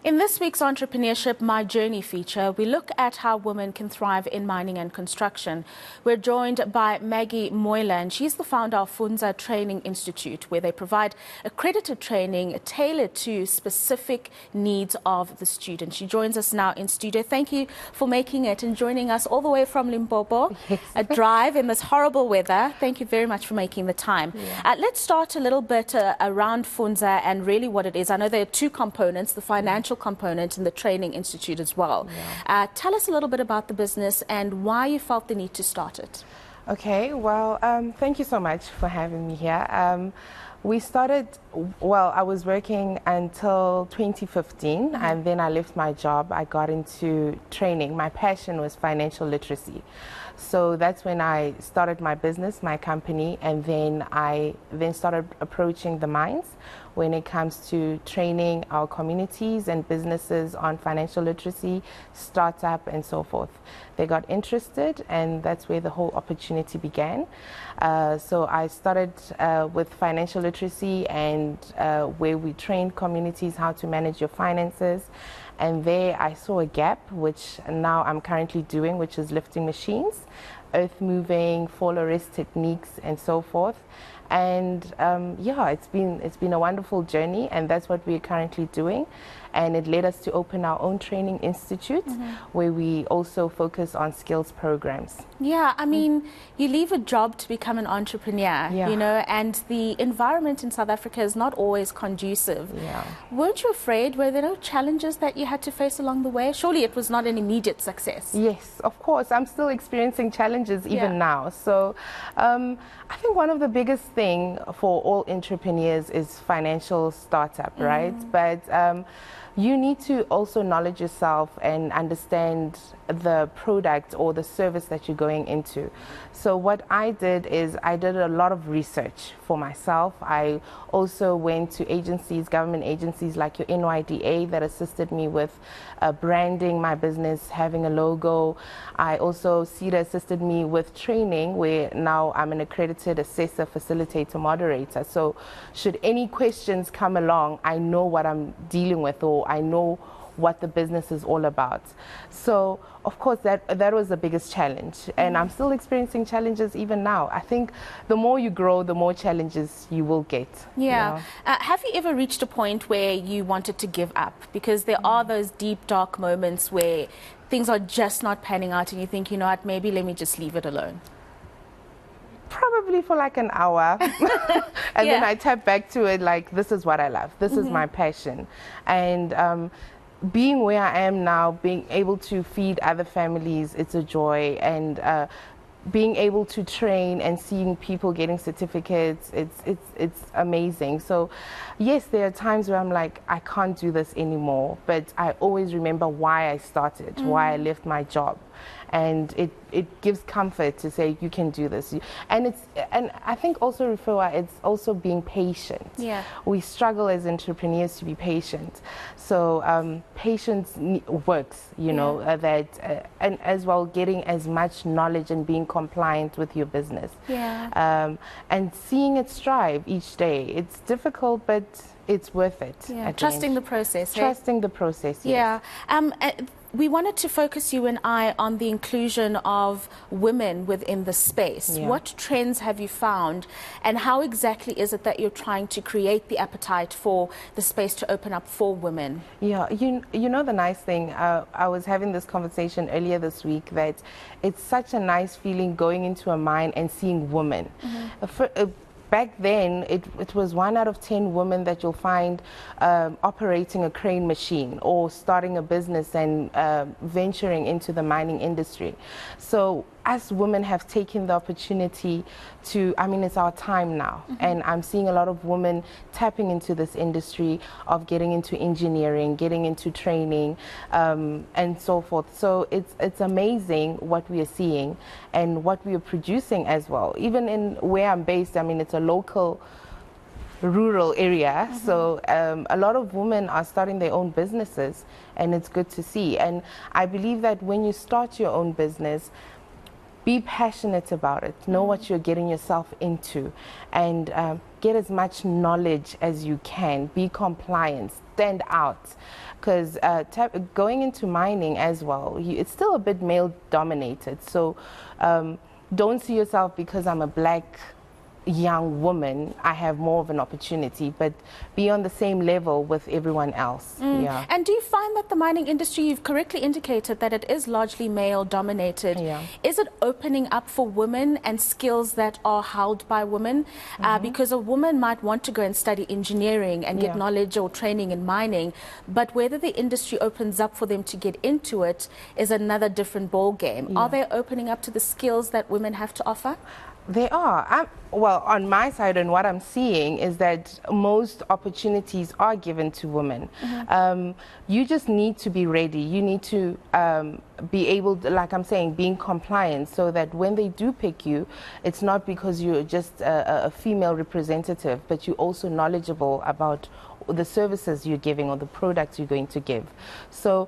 In this week's Entrepreneurship My Journey feature, we look at how women can thrive in mining and construction. We're joined by Maggie Moila, and she's the founder of Fundza Training Institute, where they provide accredited training tailored to specific needs of the student. She joins us now in studio. Thank you for making it and joining us all the way from Limpopo, yes. A drive in this horrible weather. Thank you very much for making the time. Yeah. Let's start a little bit around Funza and really what it is. I know there are two components, the financial component and the Training Institute as well. Yeah. Tell us a little bit about the business and why you felt the need to start it. Okay, well, thank you so much for having me here. We started, well, I was working until 2015 and then I left my job. I got into training. My passion was financial literacy. So that's when I started my business, my company, and then I started approaching the mines when it comes to training our communities and businesses on financial literacy, startup, and so forth. They got interested, and that's where the whole opportunity began. So I started with financial literacy and where we trained communities how to manage your finances. And there I saw a gap, which now I'm currently doing, which is lifting machines, earth moving, fall arrest techniques, and so forth. And yeah, it's been a wonderful journey, and that's what we're currently doing. And it led us to open our own training institute, where we also focus on skills programs. Yeah, I mean, you leave a job to become an entrepreneur, Yeah. you know, and the environment in South Africa is not always conducive. Yeah. Weren't you afraid? Were there no challenges that you had to face along the way? Surely it was not an immediate success. Yes, of course. I'm still experiencing challenges even now. So I think one of the biggest thing for all entrepreneurs is financial startup, right? But you need to also knowledge yourself and understand the product or the service that you're going into. So what I did is I did a lot of research for myself. I also went to agencies, government agencies like your NYDA that assisted me with branding my business, having a logo. I also CEDA assisted me with training, where now I'm an accredited assessor, facilitator, moderator. So should any questions come along, I know what I'm dealing with, or I know what the business is all about. So of course that was the biggest challenge, and I'm still experiencing challenges even now. I think the more you grow, the more challenges you will get. Yeah. Have you ever reached a point where you wanted to give up? Because there are those deep, dark moments where things are just not panning out and you think, you know what, maybe let me just leave it alone. Probably for like an hour and then I tap back to it like, this is what I love, this is my passion. And being where I am now, being able to feed other families, it's a joy. And being able to train and seeing people getting certificates, it's amazing. So yes, there are times where I'm like, I can't do this anymore, but I always remember why I started, why I left my job. And it gives comfort to say you can do this. And I think also, Rofhiwa, it's also being patient. Yeah. We struggle as entrepreneurs to be patient. So patience works, you know, and as well getting as much knowledge and being compliant with your business. Yeah. And seeing it strive each day. It's difficult, but it's worth it. Yeah. Trusting the process. Trusting the process, yes. Yeah. We wanted to focus you and I on the inclusion of women within the space. Yeah. What trends have you found, and how exactly is it that you're trying to create the appetite for the space to open up for women? Yeah, you know the nice thing, I was having this conversation earlier this week that it's such a nice feeling going into a mine and seeing women. Back then, it was 1 out of 10 women that you'll find operating a crane machine or starting a business and venturing into the mining industry. So us women have taken the opportunity to, I mean, it's our time now. And I'm seeing a lot of women tapping into this industry of getting into engineering, getting into training, and so forth. So it's amazing what we are seeing and what we are producing as well. Even in where I'm based, I mean, it's a local rural area, so a lot of women are starting their own businesses, and it's good to see. And I believe that when you start your own business, be passionate about it, know what you're getting yourself into, and get as much knowledge as you can, be compliant, stand out. Because going into mining as well, it's still a bit male dominated. So don't see yourself because I'm a black young woman, I have more of an opportunity, but be on the same level with everyone else. Yeah. And do you find that the mining industry, you've correctly indicated that it is largely male dominated. Yeah. Is it opening up for women and skills that are held by women? Because a woman might want to go and study engineering and get knowledge or training in mining, but whether the industry opens up for them to get into it is another different ball game. Are they opening up to the skills that women have to offer? They are. Well, on my side, and what I'm seeing is that most opportunities are given to women. You just need to be ready. You need to be able to, like I'm saying, being compliant, so that when they do pick you, it's not because you're just a female representative, but you're also knowledgeable about the services you're giving or the products you're going to give. So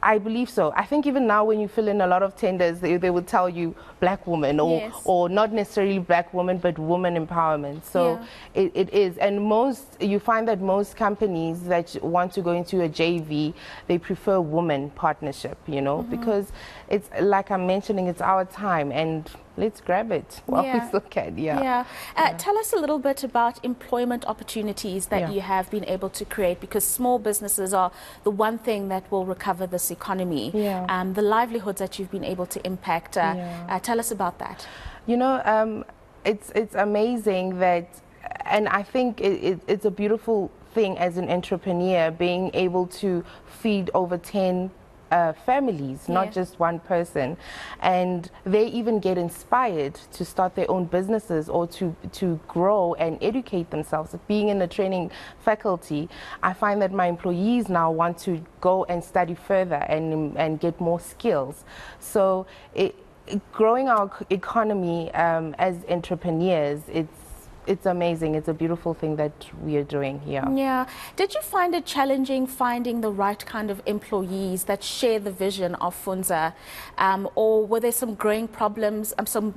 I believe so. I think even now when you fill in a lot of tenders, they will tell you black woman, or not necessarily black woman, but woman empowerment. So it is. And you find that most companies that want to go into a JV, they prefer woman partnership, you know, because it's, like I'm mentioning, it's our time, and let's grab it while we still can. Tell us a little bit about employment opportunities that you have been able to create, because small businesses are the one thing that will recover this economy. The livelihoods that you've been able to impact. Tell us about that. You know, it's amazing that, and I think it's a beautiful thing as an entrepreneur, being able to feed over 10 families, not just one person, and they even get inspired to start their own businesses or to grow and educate themselves. Being in the training faculty, I find that my employees now want to go and study further and get more skills. So growing our economy as entrepreneurs, it's amazing. It's a beautiful thing that we are doing here. Yeah. Did you find it challenging finding the right kind of employees that share the vision of Funza, or were there some growing problems, some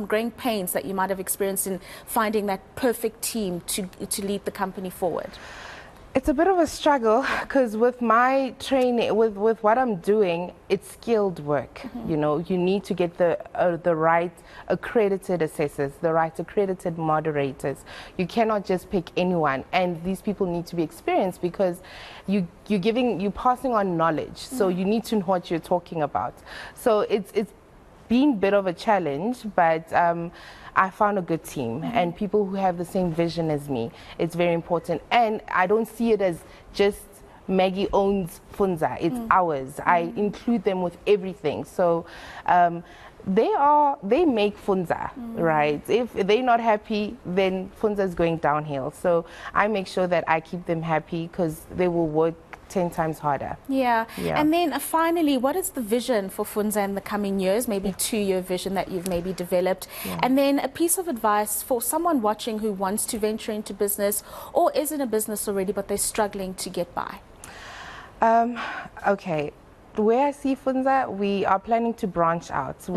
growing pains that you might have experienced in finding that perfect team to lead the company forward? It's a bit of a struggle, because with my training, with what I'm doing, it's skilled work. You know, you need to get the right accredited assessors, the right accredited moderators. You cannot just pick anyone, and these people need to be experienced, because you're passing on knowledge. So you need to know what you're talking about. So it's been a bit of a challenge, but I found a good team and people who have the same vision as me. It's very important, and I don't see it as just Maggie owns Funza. It's ours. I include them with everything. So they make Funza, right? If they're not happy, then Funza is going downhill. So I make sure that I keep them happy, because they will work 10 times harder. Yeah. And then finally, what is the vision for Funza in the coming years? Maybe 2-year vision that you've maybe developed. And then a piece of advice for someone watching who wants to venture into business or is in a business already, but they're struggling to get by. Okay. Where I see Funza, we are planning to branch out.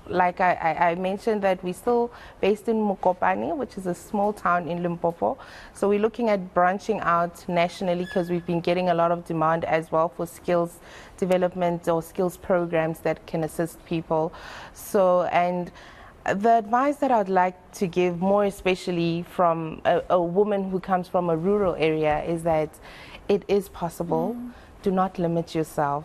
Like I mentioned, that we're still based in Mokopane, which is a small town in Limpopo. So we're looking at branching out nationally, because we've been getting a lot of demand as well for skills development or skills programs that can assist people. So, and the advice that I'd like to give, more especially from a woman who comes from a rural area, is that it is possible. Do not limit yourself.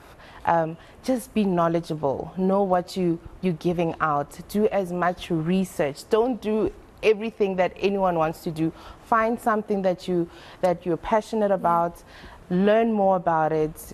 Just be knowledgeable. Know what you're giving out. Do as much research. Don't do everything that anyone wants to do. Find something that you're passionate about. Learn more about it.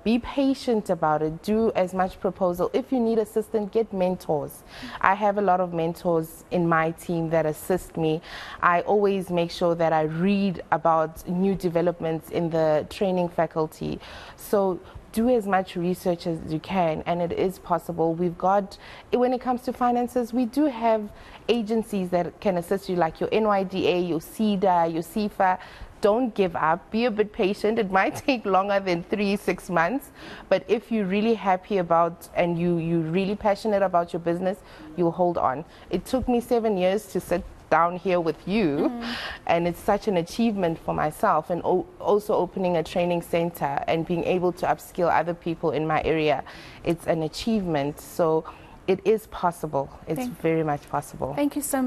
Be patient about it. Do as much proposal. If you need assistance, get mentors. I have a lot of mentors in my team that assist me. I always make sure that I read about new developments in the training faculty. So do as much research as you can, and it is possible. We've got, when it comes to finances, we do have agencies that can assist you, like your NYDA, your CEDA, your CIFA. don't give up. Be a bit patient. It might take longer than 3-6 months, but if you're really happy about and you're really passionate about your business, you'll hold on. It took me 7 years to sit down here with you, and it's such an achievement for myself, and also opening a training center and being able to upskill other people in my area. It's an achievement, so it is possible. It's very much possible. Thank you so much.